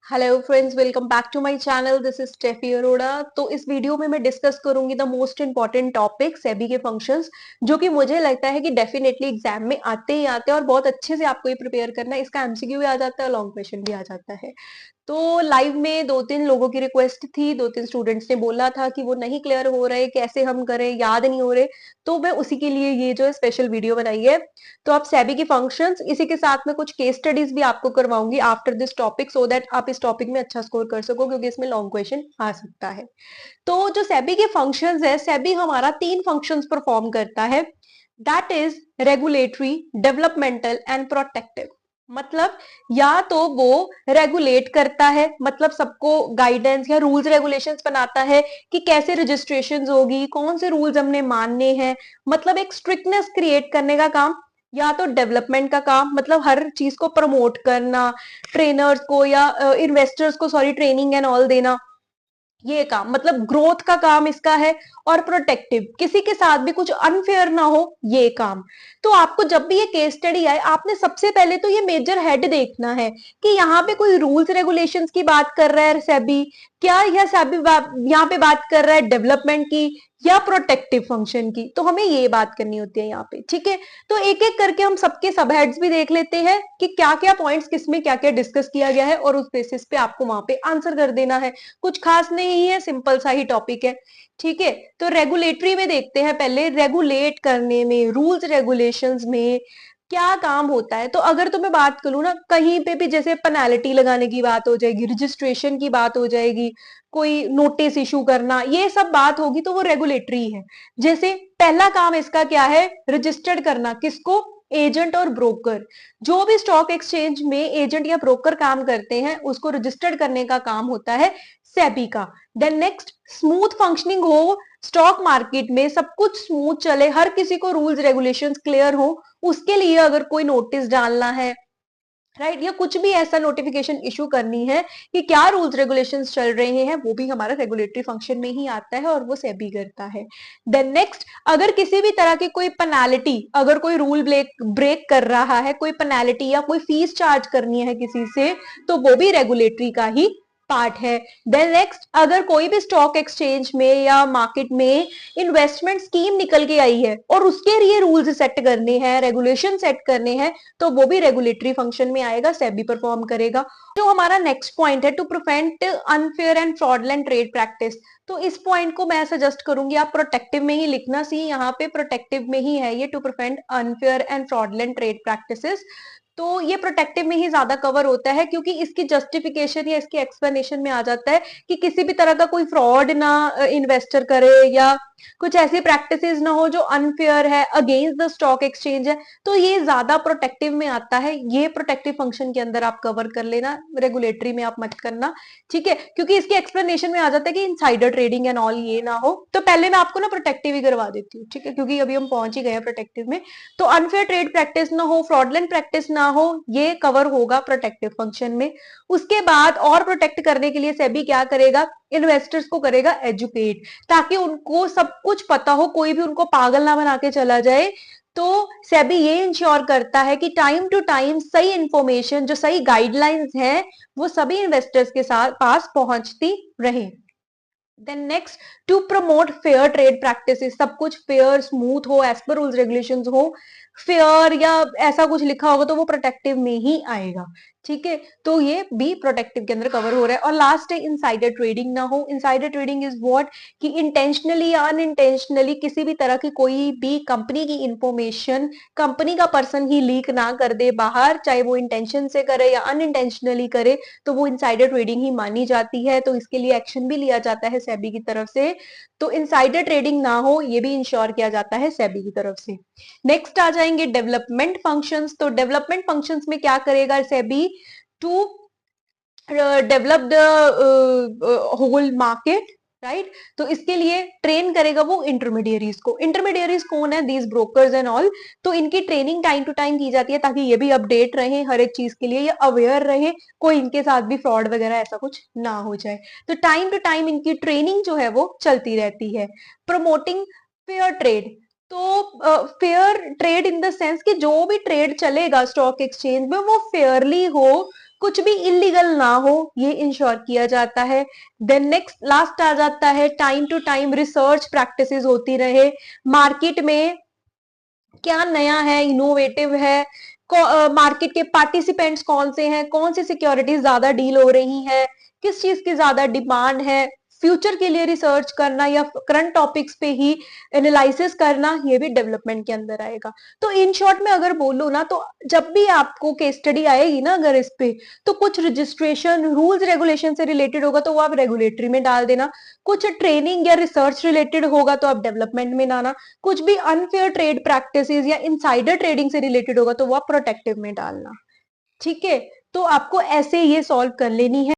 Hello friends, welcome back to my channel. This is Steffi Arora. तो इस video में मैं डिस्कस करूंगी the most important topic SEBI के फंक्शंस, जो कि मुझे लगता है कि डेफिनेटली एग्जाम में आते ही आते हैं और बहुत अच्छे से आपको ये प्रिपेयर करना है। इसका एमसीक्यू भी आ जाता है, लॉन्ग क्वेश्चन भी आ जाता है। तो लाइव में दो तीन लोगों की रिक्वेस्ट थी, दो तीन स्टूडेंट्स ने बोला था कि वो नहीं क्लियर हो रहे, कैसे हम करें, याद नहीं हो रहे। तो मैं उसी के लिए ये जो है स्पेशल वीडियो बनाई है। तो आप सेबी की फंक्शंस, इसी के साथ में कुछ केस स्टडीज भी आपको करवाऊंगी after this topic, so that आप इस टॉपिक में अच्छा स्कोर कर सको, क्योंकि इसमें लॉन्ग क्वेश्चन आ सकता है। तो जो सेबी के फंक्शंस है, सेबी हमारा तीन फंक्शंस परफॉर्म करता है। That is regulatory, developmental and protective. मतलब या तो वो रेगुलेट करता है, मतलब सबको गाइडेंस या रूल्स रेगुलेशंस बनाता है कि कैसे रजिस्ट्रेशन होगी, कौन से रूल्स हमने मानने हैं, मतलब एक स्ट्रिक्टनेस क्रिएट करने का काम। या तो डेवलपमेंट का काम, मतलब हर चीज को प्रमोट करना, ट्रेनर्स को या इन्वेस्टर्स को सॉरी ट्रेनिंग एंड ऑल देना, ये काम मतलब ग्रोथ का काम इसका है। और प्रोटेक्टिव, किसी के साथ भी कुछ अनफेयर ना हो, ये काम। तो आपको जब भी ये केस स्टडी आए, आपने सबसे पहले तो ये मेजर हेड देखना है कि यहाँ पे कोई रूल्स रेगुलेशंस की बात कर रहा है सेबी, क्या यह सेबी यहाँ पे बात कर रहा है डेवलपमेंट की या प्रोटेक्टिव फंक्शन की। तो हमें ये बात करनी होती है यहाँ पे, ठीक है। तो एक एक करके हम सबके सब हेड्स भी देख लेते हैं कि क्या क्या पॉइंट्स किसमें क्या क्या डिस्कस किया गया है, और उस बेसिस पे आपको वहां पे आंसर कर देना है। कुछ खास नहीं है, सिंपल सा ही टॉपिक है, ठीक है। तो रेगुलेटरी में देखते हैं, पहले रेगुलेट करने में, रूल्स रेगुलेशंस में क्या काम होता है। तो अगर तो मैं बात करूं ना, कहीं पे भी जैसे पेनाल्टी लगाने की बात हो जाएगी, रजिस्ट्रेशन की बात हो जाएगी, कोई नोटिस इशू करना, ये सब बात होगी, तो वो रेगुलेटरी है। जैसे पहला काम इसका क्या है, रजिस्टर्ड करना, किसको, एजेंट और ब्रोकर। जो भी स्टॉक एक्सचेंज में एजेंट या ब्रोकर काम करते हैं, उसको रजिस्टर्ड करने का काम होता है सेबी का। देन नेक्स्ट, स्मूथ फंक्शनिंग हो स्टॉक मार्केट में, सब कुछ स्मूथ चले, हर किसी को रूल्स रेगुलेशंस क्लियर हो, उसके लिए अगर कोई नोटिस डालना है, राइट, या कुछ भी ऐसा नोटिफिकेशन इशू करनी है कि क्या रूल्स रेगुलेशंस चल रहे हैं, वो भी हमारा रेगुलेटरी फंक्शन में ही आता है, और वो सेबी करता है। देन नेक्स्ट, अगर किसी भी तरह की कोई पेनाल्टी, अगर कोई रूल ब्रेक कर रहा है, कोई पेनाल्टी या कोई फीस चार्ज करनी है किसी से, तो वो भी रेगुलेटरी का ही पार्ट है। देन नेक्स्ट, अगर कोई भी स्टॉक एक्सचेंज में या मार्केट में इन्वेस्टमेंट स्कीम निकल के आई है और उसके लिए रूल्स सेट करने हैं, रेगुलेशन सेट करने हैं, तो वो भी रेगुलेटरी फंक्शन में आएगा, सेबी परफॉर्म करेगा। जो हमारा नेक्स्ट पॉइंट है, to prevent unfair and fraudulent trade practice. तो इस पॉइंट को मैं सजेस्ट करूंगी आप प्रोटेक्टिव में ही लिखना। सी यहाँ पे प्रोटेक्टिव में ही है ये, to prevent unfair and fraudulent trade practices. तो ये प्रोटेक्टिव में ही ज्यादा कवर होता है, क्योंकि इसकी जस्टिफिकेशन या इसकी एक्सप्लेनेशन में आ जाता है कि किसी भी तरह का कोई फ्रॉड ना इन्वेस्टर करे, या कुछ ऐसी प्रैक्टिसेस ना हो जो अनफेयर है, अगेंस्ट द स्टॉक एक्सचेंज है। तो ये ज्यादा प्रोटेक्टिव में आता है, ये प्रोटेक्टिव फंक्शन के अंदर आप कवर कर लेना, रेगुलेटरी में आप मत करना, ठीक है। क्योंकि इसकी एक्सप्लेनेशन में आ जाता है कि इनसाइडर ट्रेडिंग एंड ऑल ये ना हो। तो पहले मैं आपको ना प्रोटेक्टिव ही करवा देती हूँ, ठीक है, क्योंकि अभी हम पहुंच ही गए हैं प्रोटेक्टिव में। तो अनफेयर ट्रेड प्रैक्टिस ना हो, फ्रॉडलेंट प्रैक्टिस ना हो, ये कवर होगा प्रोटेक्टिव फंक्शन में। उसके बाद और प्रोटेक्ट करने के लिए सेबी क्या करेगा, इन्वेस्टर्स को करेगा एजुकेट, ताकि उनको सब कुछ पता हो, कोई भी उनको पागल ना बना के चला जाए। तो सेबी ये इंश्योर करता है कि टाइम टू टाइम सही इंफॉर्मेशन, जो सही गाइडलाइंस हैं, वो सभी इन्वेस्टर्स के साथ पास पहुंचती रहे। Then next, to promote fair trade practices, सब कुछ फेयर स्मूथ हो, एज पर रूल्स रेगुलेशंस हो, फेयर या ऐसा कुछ लिखा होगा तो वो प्रोटेक्टिव में ही आएगा, ठीक है। तो ये भी प्रोटेक्टिव के अंदर कवर हो रहा है। और लास्ट है, इनसाइडर ट्रेडिंग ना हो। इनसाइडर ट्रेडिंग इज व्हाट, कि इंटेंशनली या अनइंटेंशनली किसी भी तरह की कोई भी कंपनी की इंफॉर्मेशन कंपनी का पर्सन ही लीक ना कर दे बाहर, चाहे वो इंटेंशन से करे या अनइंटेंशनली करे, तो वो इनसाइडर ट्रेडिंग ही मानी जाती है। तो इसके लिए एक्शन भी लिया जाता है सेबी की तरफ से। तो इनसाइडर ट्रेडिंग ना हो, ये भी इंश्योर किया जाता है सेबी की तरफ से। नेक्स्ट आ जाएंगे डेवलपमेंट फंक्शंस। तो डेवलपमेंट फंक्शंस में क्या करेगा SEBI, to develop the whole market, right. तो इसके लिए ट्रेन करेगा वो इंटरमीडियरीज को। इंटरमीडियरीज कौन है, दीज ब्रोकर्स एंड ऑल। तो इनकी ट्रेनिंग टाइम टू टाइम की जाती है, ताकि ये भी अपडेट रहे हर एक चीज के लिए, ये अवेयर रहे, कोई इनके साथ भी फ्रॉड वगैरह ऐसा कुछ ना हो जाए। तो टाइम टू टाइम इनकी ट्रेनिंग जो है वो चलती रहती है। Promoting fair trade. तो fair trade in the sense कि जो भी ट्रेड चलेगा स्टॉक एक्सचेंज में, वो फेयरली हो, कुछ भी इलीगल ना हो ये इंश्योर किया जाता है। देन नेक्स्ट लास्ट आ जाता है time to time research practices होती रहे, मार्केट में क्या नया है, इनोवेटिव है, मार्केट के पार्टिसिपेंट्स कौन से हैं, कौन सी सिक्योरिटीज ज्यादा डील हो रही है, किस चीज की ज्यादा डिमांड है, फ्यूचर के लिए रिसर्च करना या करंट टॉपिक्स पे ही एनालिसिस करना, ये भी डेवलपमेंट के अंदर आएगा। तो इन शॉर्ट में अगर बोलूं ना, तो जब भी आपको केस स्टडी आएगी ना अगर इस पे, तो कुछ रजिस्ट्रेशन रूल्स रेगुलेशन से रिलेटेड होगा तो वो आप रेगुलेटरी में डाल देना, कुछ ट्रेनिंग या रिसर्च रिलेटेड होगा तो आप डेवलपमेंट में डालना, कुछ भी अनफेयर ट्रेड प्रैक्टिसेस या इनसाइडर ट्रेडिंग से रिलेटेड होगा तो वो आप प्रोटेक्टिव में डालना। ठीक है, तो आपको ऐसे ये सॉल्व कर लेनी है।